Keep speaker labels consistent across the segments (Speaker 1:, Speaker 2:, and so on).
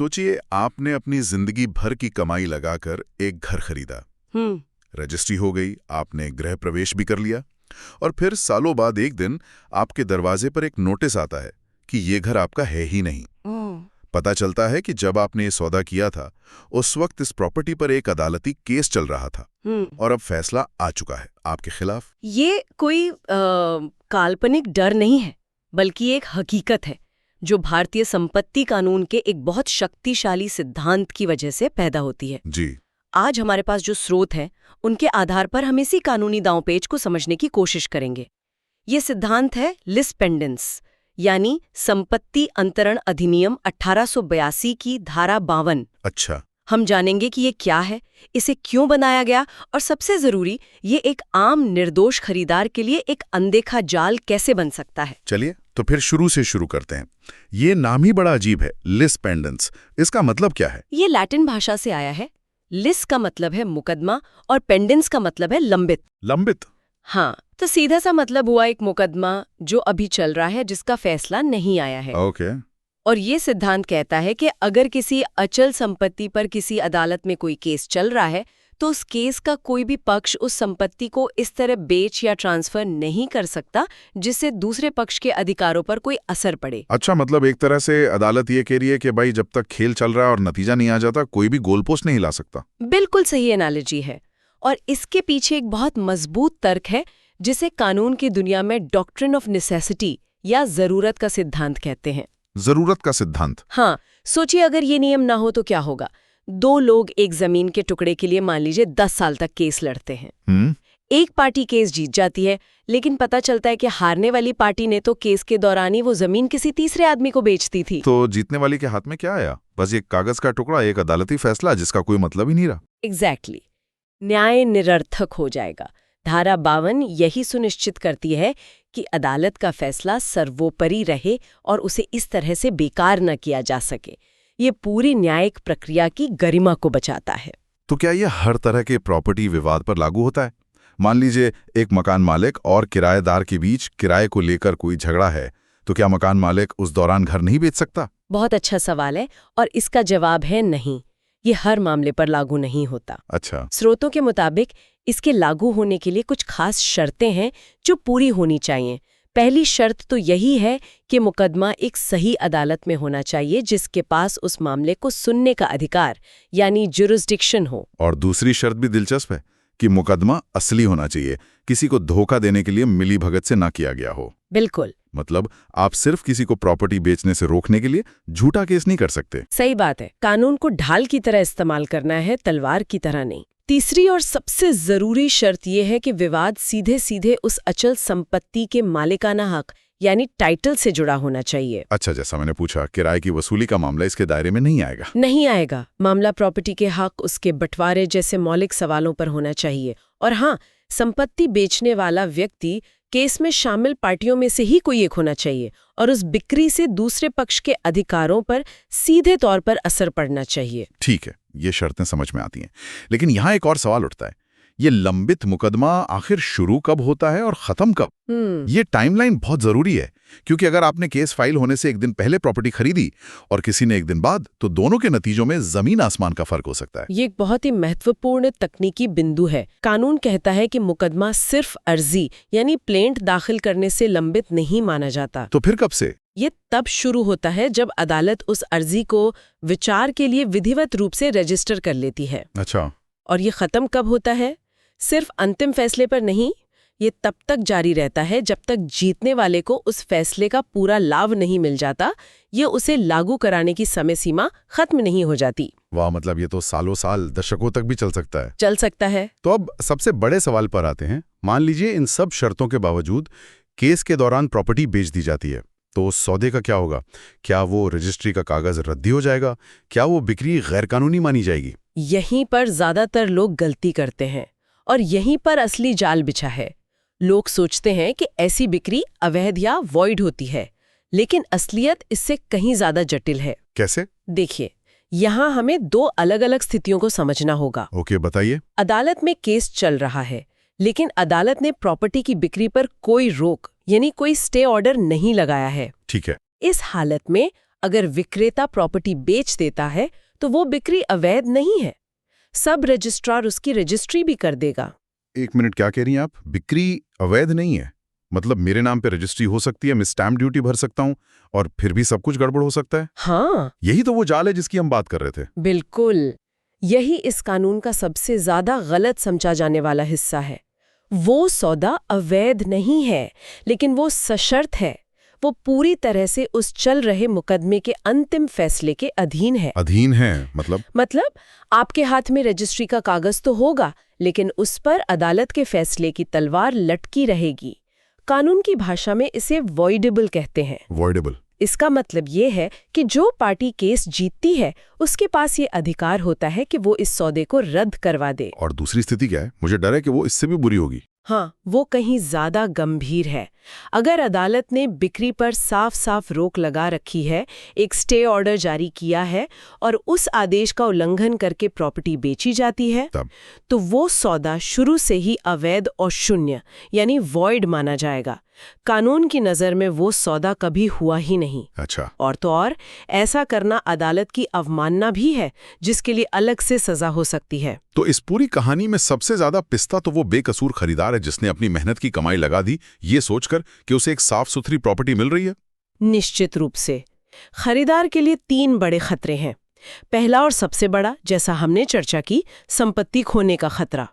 Speaker 1: सोचिए आपने अपनी जिंदगी भर की कमाई लगाकर एक घर खरीदा। रजिस्ट्री हो गई, आपने गृह प्रवेश भी कर लिया, और फिर सालों बाद एक दिन आपके दरवाजे पर एक नोटिस आता है कि ये घर आपका है ही नहीं। पता चलता है कि जब आपने ये सौदा किया था उस वक्त इस प्रॉपर्टी पर एक अदालती केस चल रहा था और अब फैसला आ चुका है आपके खिलाफ।
Speaker 2: ये कोई काल्पनिक डर नहीं है, बल्कि एक हकीकत है जो भारतीय संपत्ति कानून के एक बहुत शक्तिशाली सिद्धांत की वजह से पैदा होती है।
Speaker 1: जी।
Speaker 2: आज हमारे पास जो स्रोत हैं, उनके आधार पर हम इसी कानूनी दांवपेच को समझने की कोशिश करेंगे। ये सिद्धांत है लिस पेंडेंस, यानी संपत्ति अंतरण अधिनियम 1882 की धारा 52।
Speaker 1: अच्छा।
Speaker 2: हम जानेंगे कि ये क्या है, इसे क्यों बनाया गया, और सबसे जरूरी, ये एक आम निर्दोष खरीदार के लिए एक अनदेखा जाल कैसे बन सकता है।
Speaker 1: चलिए तो फिर शुरू से शुरू करते हैं। ये नाम ही बड़ा अजीब है, लिस पेंडेंस। इसका मतलब क्या है?
Speaker 2: ये लैटिन भाषा से आया है। लिस का मतलब है मुकदमा और पेंडेंस का मतलब है लंबित।
Speaker 1: लंबित?
Speaker 2: हाँ, तो सीधा सा मतलब हुआ एक मुकदमा जो अभी चल रहा है, जिसका फैसला नहीं आया है।
Speaker 1: ओके।
Speaker 2: और ये सिद्धांत कहता है कि अगर किसी अचल संपत्ति पर किसी अदालत में कोई केस चल रहा है, तो उस केस का कोई भी पक्ष उस संपत्ति को इस तरह बेच या ट्रांसफर नहीं कर सकता जिससे दूसरे पक्ष के अधिकारों पर कोई असर पड़े।
Speaker 1: अच्छा, मतलब एक तरह से अदालत ये कह रही है कि भाई जब तक खेल चल रहा है और नतीजा नहीं आ जाता, कोई भी गोलपोस्ट नहीं हिला सकता।
Speaker 2: बिल्कुल सही एनालॉजी है, और इसके पीछे एक बहुत मजबूत तर्क है जिसे कानून की दुनिया में डॉक्ट्रिन ऑफ नेसेसिटी या जरूरत का सिद्धांत कहते हैं।
Speaker 1: जरूरत का सिद्धांत?
Speaker 2: हाँ, सोचिए अगर ये नियम ना हो तो क्या होगा। दो लोग एक जमीन के टुकड़े के लिए मान लीजिए 10 साल तक केस लड़ते हैं। एक पार्टी केस जीत जाती है, लेकिन पता चलता है कि हारने वाली पार्टी ने तो केस के दौरान ही वो जमीन किसी तीसरे आदमी को बेच दी थी।
Speaker 1: तो जीतने वाली के हाथ में क्या आया? बस एक कागज का टुकड़ा, एक अदालती फैसला जिसका कोई मतलब ही नहीं रहा।
Speaker 2: एग्जैक्टली। न्याय निरर्थक हो जाएगा। धारा 52 यही सुनिश्चित करती है कि अदालत का फैसला सर्वोपरि रहे और उसे इस तरह से बेकार न किया जा सके। ये पूरी न्यायिक प्रक्रिया की गरिमा को बचाता है।
Speaker 1: तो क्या ये हर तरह के प्रॉपर्टी विवाद पर लागू होता है? मान लीजिए एक मकान मालिक और किराएदार के बीच किराए को लेकर कोई झगड़ा है, तो क्या मकान मालिक उस दौरान घर नहीं बेच सकता?
Speaker 2: बहुत अच्छा सवाल है, और इसका जवाब है नहीं। ये हर मामले पर लागू नहीं होता।
Speaker 1: अच्छा।
Speaker 2: स्रोतों के मुताबिक इसके लागू होने के लिए कुछ खास शर्तें हैं जो पूरी होनी चाहिए। पहली शर्त तो यही है कि मुकदमा एक सही अदालत में होना चाहिए जिसके पास उस मामले को सुनने का अधिकार यानी जुरिस्डिक्शन हो।
Speaker 1: और दूसरी शर्त भी दिलचस्प है कि मुकदमा असली होना चाहिए, किसी को धोखा देने के लिए मिलीभगत से ना किया गया हो।
Speaker 2: बिल्कुल।
Speaker 1: मतलब आप सिर्फ किसी को प्रॉपर्टी बेचने से रोकने के लिए झूठा केस नहीं कर सकते।
Speaker 2: सही बात है। कानून को ढाल की तरह इस्तेमाल करना है, तलवार की तरह नहीं। तीसरी और सबसे जरूरी शर्त यह है कि विवाद सीधे सीधे उस अचल संपत्ति के मालिकाना हक यानी टाइटल से जुड़ा होना चाहिए।
Speaker 1: अच्छा, जैसा मैंने पूछा, किराए की वसूली का मामला इसके दायरे में नहीं आएगा?
Speaker 2: नहीं आएगा। मामला प्रॉपर्टी के हक, उसके बंटवारे जैसे मौलिक सवालों पर होना चाहिए। और हाँ, संपत्ति बेचने वाला व्यक्ति केस में शामिल पार्टियों में से ही कोई एक होना चाहिए और उस बिक्री से दूसरे पक्ष के अधिकारों पर सीधे तौर पर असर पड़ना चाहिए।
Speaker 1: ठीक है, ये शर्तें समझ में आती हैं, लेकिन यहाँ एक और सवाल उठता है, ये लंबित मुकदमा आखिर शुरू कब होता है और खत्म कब? ये टाइमलाइन बहुत जरूरी है, क्योंकि अगर आपने केस फाइल होने से एक दिन पहले प्रॉपर्टी खरीदी और किसी ने एक दिन बाद, तो दोनों के नतीजों में जमीन आसमान का फर्क हो सकता है।
Speaker 2: ये एक बहुत ही महत्वपूर्ण तकनीकी बिंदु है। कानून कहता है कि मुकदमा सिर्फ अर्जी यानी प्लेंट दाखिल करने से लंबित नहीं माना जाता।
Speaker 1: तो फिर कब से?
Speaker 2: ये तब शुरू होता है जब अदालत उस अर्जी को विचार के लिए विधिवत रूप से रजिस्टर कर लेती है।
Speaker 1: अच्छा।
Speaker 2: और ये खत्म कब होता है? सिर्फ अंतिम फैसले पर नहीं, ये तब तक जारी रहता है जब तक जीतने वाले को उस फैसले का पूरा लाभ नहीं मिल जाता, ये उसे लागू कराने की समय सीमा खत्म नहीं हो जाती।
Speaker 1: वाह, मतलब ये तो सालों साल, दशकों तक भी चल सकता है।
Speaker 2: चल सकता है।
Speaker 1: तो अब सबसे बड़े सवाल पर आते हैं। मान लीजिए इन सब शर्तों के बावजूद केस के दौरान प्रॉपर्टी बेच दी जाती है, तो उस सौदे का क्या होगा? क्या वो रजिस्ट्री का कागज रद्दी हो जाएगा? क्या वो बिक्री गैरकानूनी मानी जाएगी?
Speaker 2: यहीं पर ज्यादातर लोग गलती करते हैं और यहीं पर असली जाल बिछा है। लोग सोचते हैं कि ऐसी बिक्री अवैध या वॉइड होती है, लेकिन असलियत इससे कहीं ज्यादा जटिल है।
Speaker 1: कैसे?
Speaker 2: देखिए, यहाँ हमें दो अलग अलग स्थितियों को समझना होगा।
Speaker 1: ओके, बताइए।
Speaker 2: अदालत में केस चल रहा है, लेकिन अदालत ने प्रॉपर्टी की बिक्री पर कोई रोक यानी कोई स्टे ऑर्डर नहीं लगाया है।
Speaker 1: ठीक है।
Speaker 2: इस हालत में अगर विक्रेता प्रॉपर्टी बेच देता है तो वो बिक्री अवैध नहीं है। सब रजिस्ट्रार उसकी रजिस्ट्री भी कर देगा।
Speaker 1: एक मिनट, क्या कह रही हैं आप? बिक्री अवैध नहीं है? मतलब मेरे नाम पे रजिस्ट्री हो सकती है, मैं स्टैम्प ड्यूटी भर सकता हूँ और फिर भी सब कुछ गड़बड़ हो सकता है?
Speaker 2: हाँ,
Speaker 1: यही तो वो जाल है जिसकी हम बात कर रहे थे।
Speaker 2: बिल्कुल। यही इस कानून का सबसे ज्यादा गलत समझा जाने वाला हिस्सा है। वो सौदा अवैध नहीं है, लेकिन वो सशर्त है। वो पूरी तरह से उस चल रहे मुकदमे के अंतिम फैसले के अधीन है।
Speaker 1: अधीन है मतलब
Speaker 2: आपके हाथ में रजिस्ट्री का कागज तो होगा, लेकिन उस पर अदालत के फैसले की तलवार लटकी रहेगी। कानून की भाषा में इसे वॉइडेबल कहते हैं।
Speaker 1: वॉइडेबल?
Speaker 2: इसका मतलब ये है कि जो पार्टी केस जीतती है उसके पास ये अधिकार होता है कि वो इस सौदे को रद्द करवा दे।
Speaker 1: और दूसरी स्थिति क्या है? मुझे डर है कि वो इससे भी बुरी होगी।
Speaker 2: हाँ, वो कहीं ज्यादा गंभीर है। अगर अदालत ने बिक्री पर साफ साफ रोक लगा रखी है, एक स्टे ऑर्डर जारी किया है और उस आदेश का उल्लंघन करके प्रॉपर्टी बेची जाती है, तो वो सौदा शुरू से ही अवैध और शून्य यानी वॉइड माना जाएगा। कानून की नजर में वो सौदा कभी हुआ ही नहीं।
Speaker 1: अच्छा।
Speaker 2: और तो और ऐसा करना अदालत की अवमानना भी है, जिसके लिए अलग से सजा हो सकती है।
Speaker 1: तो इस पूरी कहानी में सबसे ज्यादा पिस्ता तो वो बेकसूर खरीदार है जिसने अपनी मेहनत की कमाई लगा दी ये सोचकर कि उसे एक साफ सुथरी प्रॉपर्टी मिल रही है।
Speaker 2: निश्चित रूप से खरीदार के लिए 3 बड़े खतरे हैं। पहला और सबसे बड़ा, जैसा हमने चर्चा की, संपत्ति खोने का खतरा।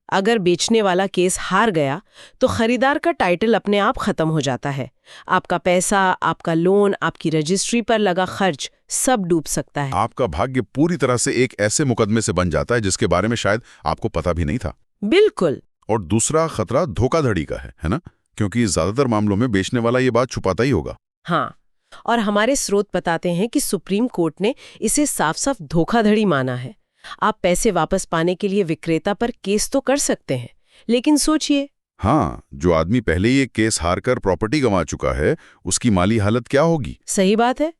Speaker 2: अगर बेचने वाला केस हार गया तो खरीदार का टाइटल अपने आप खत्म हो जाता है। आपका पैसा, आपका लोन, आपकी रजिस्ट्री पर लगा खर्च सब डूब सकता है।
Speaker 1: आपका भाग्य पूरी तरह से एक ऐसे मुकदमे से बन जाता है जिसके बारे में शायद आपको पता भी नहीं था।
Speaker 2: बिल्कुल।
Speaker 1: और दूसरा खतरा धोखाधड़ी का है ना? क्योंकि ज्यादातर मामलों में बेचने वाला ये बात छुपाता ही होगा।
Speaker 2: हाँ, और हमारे स्रोत बताते हैं कि सुप्रीम कोर्ट ने इसे साफ साफ धोखाधड़ी माना है। आप पैसे वापस पाने के लिए विक्रेता पर केस तो कर सकते हैं, लेकिन सोचिए,
Speaker 1: हाँ, जो आदमी पहले ही एक केस हारकर प्रॉपर्टी गंवा चुका है उसकी माली हालत क्या होगी?
Speaker 2: सही बात है।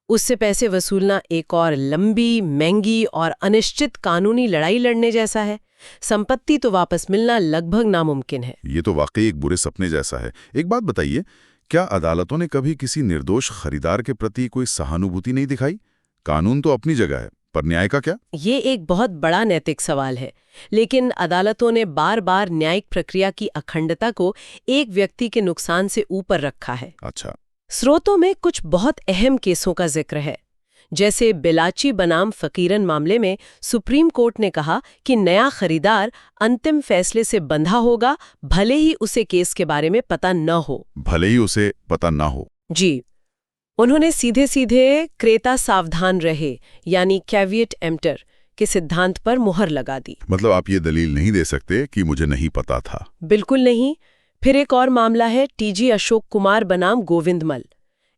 Speaker 2: उससे पैसे वसूलना एक और लंबी, महंगी और अनिश्चित कानूनी लड़ाई लड़ने जैसा है। संपत्ति तो वापस मिलना लगभग नामुमकिन है।
Speaker 1: ये तो वाकई एक बुरे सपने जैसा है। एक बात बताइए, क्या अदालतों ने कभी किसी निर्दोष खरीदार के प्रति कोई सहानुभूति नहीं दिखाई? कानून तो अपनी जगह है, पर न्याय का क्या?
Speaker 2: ये एक बहुत बड़ा नैतिक सवाल है, लेकिन अदालतों ने बार बार न्यायिक प्रक्रिया की अखंडता को एक व्यक्ति के नुकसान से ऊपर रखा है।
Speaker 1: अच्छा।
Speaker 2: स्रोतों में कुछ बहुत अहम केसों का जिक्र है। जैसे बिलाची बनाम फकीरन मामले में सुप्रीम कोर्ट ने कहा कि नया खरीदार अंतिम फैसले से बंधा होगा, भले ही उसे केस के बारे में पता न हो।
Speaker 1: भले ही उसे पता ना हो?
Speaker 2: जी। उन्होंने सीधे सीधे क्रेता सावधान रहे यानी कैविएट एम्प्टर के सिद्धांत पर मुहर लगा दी।
Speaker 1: मतलब आप ये दलील नहीं दे सकते कि मुझे नहीं पता था?
Speaker 2: बिल्कुल नहीं। फिर एक और मामला है टीजी अशोक कुमार बनाम गोविंदमल।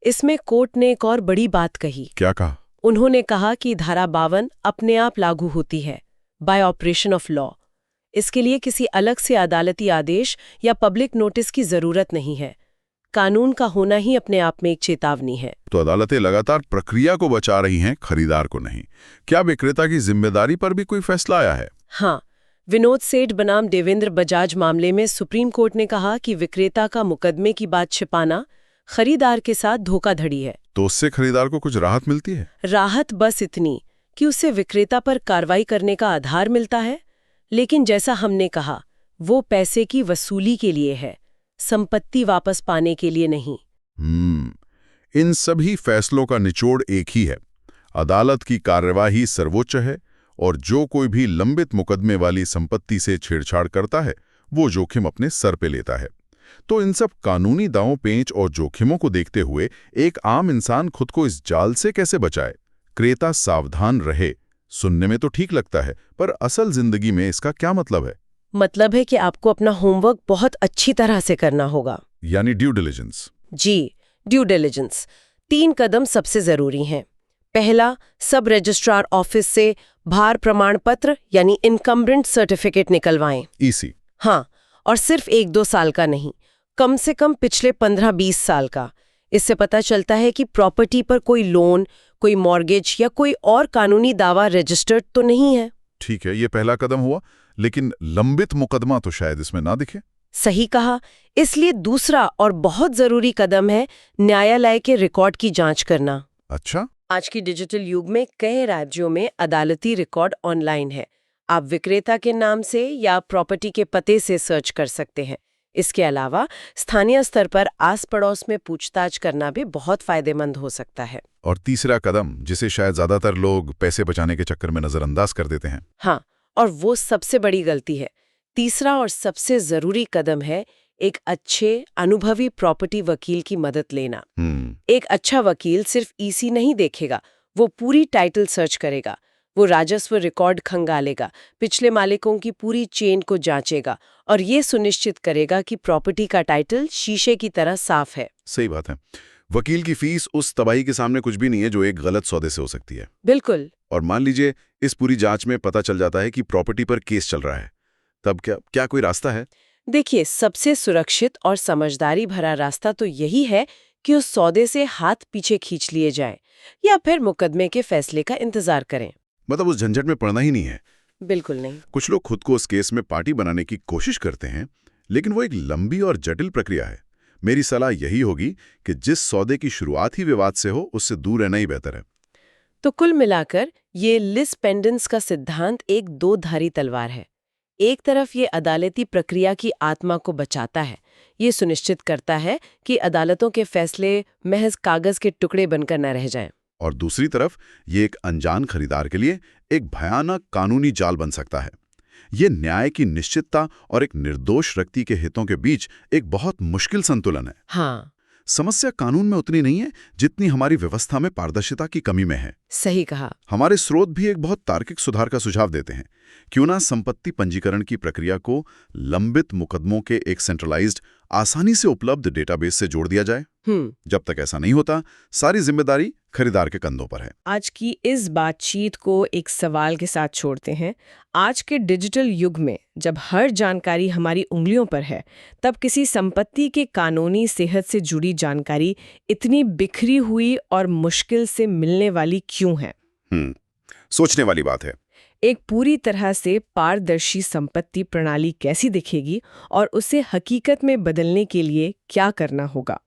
Speaker 2: इसमें कोर्ट ने एक और बड़ी बात कही।
Speaker 1: क्या कहा?
Speaker 2: उन्होंने कहा कि धारा 52 अपने आप लागू होती है, बाय ऑपरेशन ऑफ लॉ। इसके लिए किसी अलग से अदालती आदेश या पब्लिक नोटिस की जरूरत नहीं है। कानून का होना ही अपने आप में एक चेतावनी है।
Speaker 1: तो अदालतें लगातार प्रक्रिया को बचा रही हैं, खरीदार को नहीं। क्या विक्रेता की जिम्मेदारी पर भी कोई फैसला आया है?
Speaker 2: हाँ, विनोद सेठ बनाम देवेंद्र बजाज मामले में सुप्रीम कोर्ट ने कहा कि विक्रेता का मुकदमे की बात छिपाना खरीदार के साथ धोखाधड़ी है।
Speaker 1: तो उससे खरीदार को कुछ राहत मिलती है?
Speaker 2: राहत बस इतनी कि उसे विक्रेता पर कार्रवाई करने का आधार मिलता है, लेकिन जैसा हमने कहा, वो पैसे की वसूली के लिए है, संपत्ति वापस पाने के लिए नहीं।
Speaker 1: इन सभी फैसलों का निचोड़ एक ही है। अदालत की कार्यवाही सर्वोच्च है और जो कोई भी लंबित मुकदमे वाली संपत्ति से छेड़छाड़ करता है वो जोखिम अपने सर पे लेता है। तो इन सब कानूनी दांव पेंच और जोखिमों को देखते हुए एक आम इंसान खुद को इस जाल से कैसे बचाए? क्रेता सावधान रहे, सुनने में तो ठीक लगता है, पर असल जिंदगी में इसका क्या मतलब है?
Speaker 2: मतलब है कि आपको अपना होमवर्क बहुत अच्छी तरह से करना होगा,
Speaker 1: यानी ड्यू डिलिजेंस।
Speaker 2: जी, ड्यू डिलिजेंस। 3 कदम सबसे जरूरी हैं। पहला, सब रजिस्ट्रार ऑफिस से भार प्रमाण पत्र यानी इनकम्बरेंट सर्टिफिकेट निकलवाएं।
Speaker 1: ईसी।
Speaker 2: हाँ, और सिर्फ 1-2 साल का नहीं, कम से कम पिछले 15-20 साल का। इससे पता चलता है कि प्रॉपर्टी पर कोई लोन, कोई मॉर्गेज या कोई और कानूनी दावा रजिस्टर्ड तो नहीं है।
Speaker 1: ठीक है, ये पहला कदम हुआ, लेकिन लंबित मुकदमा तो शायद इसमें ना दिखे।
Speaker 2: सही कहा। इसलिए दूसरा और बहुत जरूरी कदम है न्यायालय के रिकॉर्ड की जांच करना।
Speaker 1: अच्छा।
Speaker 2: आज की डिजिटल युग में कई राज्यों में अदालती रिकॉर्ड ऑनलाइन है। आप विक्रेता के नाम से या प्रॉपर्टी के पते से सर्च कर सकते हैं। इसके अलावा स्थानीय स्तर पर आस पड़ोस में पूछताछ करना भी बहुत फायदेमंद हो सकता है।
Speaker 1: और तीसरा कदम, जिसे शायद ज्यादातर लोग पैसे बचाने के चक्कर में नजरअंदाज कर देते हैं।
Speaker 2: हाँ, और वो सबसे बड़ी गलती है। तीसरा और सबसे जरूरी कदम है एक अच्छे अनुभवी प्रॉपर्टी वकील की मदद लेना। एक अच्छा वकील सिर्फ ईसी नहीं देखेगा, वो पूरी टाइटल सर्च करेगा, वो राजस्व रिकॉर्ड खंगालेगा, पिछले मालिकों की पूरी चेन को जांचेगा और ये सुनिश्चित करेगा कि प्रॉपर्टी का टाइटल शीशे की तरह साफ है।
Speaker 1: सही बात है। वकील की फीस उस तबाही के सामने कुछ भी नहीं है जो एक गलत सौदे से हो सकती है।
Speaker 2: बिल्कुल।
Speaker 1: और मान लीजिए इस पूरी जांच में पता चल जाता है कि प्रॉपर्टी पर केस चल रहा है, तब क्या कोई रास्ता है?
Speaker 2: देखिए, सबसे सुरक्षित और समझदारी भरा रास्ता तो यही है कि उस सौदे से हाथ पीछे खींच लिए जाएं या फिर मुकदमे के फैसले का इंतजार करें।
Speaker 1: मतलब उस झंझट में पड़ना ही नहीं है।
Speaker 2: बिल्कुल नहीं।
Speaker 1: कुछ लोग खुद को उस केस में पार्टी बनाने की कोशिश करते हैं, लेकिन वो एक लंबी और जटिल प्रक्रिया है। मेरी सलाह यही होगी कि जिस सौदे की शुरुआत ही विवाद से हो, उससे दूर रहना ही बेहतर है।
Speaker 2: तो कुल मिलाकर ये लिस पेंडेंस का सिद्धांत एक दो धारी तलवार है। एक तरफ ये अदालती प्रक्रिया की आत्मा को बचाता है, ये सुनिश्चित करता है कि अदालतों के फैसले महज कागज के टुकड़े बनकर न रह जाएं।
Speaker 1: और दूसरी तरफ ये एक अनजान खरीदार के लिए एक भयानक कानूनी जाल बन सकता है। ये न्याय की निश्चितता और एक निर्दोष व्यक्ति के हितों के बीच एक बहुत मुश्किल संतुलन है।
Speaker 2: हाँ,
Speaker 1: समस्या कानून में उतनी नहीं है जितनी हमारी व्यवस्था में पारदर्शिता की कमी में है।
Speaker 2: सही कहा।
Speaker 1: हमारे स्रोत भी एक बहुत तार्किक सुधार का सुझाव देते हैं। क्यों ना संपत्ति पंजीकरण की प्रक्रिया को लंबित मुकदमों के एक सेंट्रलाइज्ड, आसानी से उपलब्ध डेटाबेस से जोड़ दिया जाए। जब तक ऐसा नहीं होता, सारी जिम्मेदारी खरीदार के कंधों पर है।
Speaker 2: आज की इस बातचीत को एक सवाल के साथ छोड़ते हैं। आज के डिजिटल युग में जब हर जानकारी हमारी उंगलियों पर है, तब किसी संपत्ति के कानूनी सेहत से जुड़ी जानकारी इतनी बिखरी हुई और मुश्किल से मिलने वाली क्यों है?
Speaker 1: सोचने वाली बात है।
Speaker 2: एक पूरी तरह से पारदर्शी संपत्ति प्रणाली कैसी दिखेगी और उसे हकीकत में बदलने के लिए क्या करना होगा?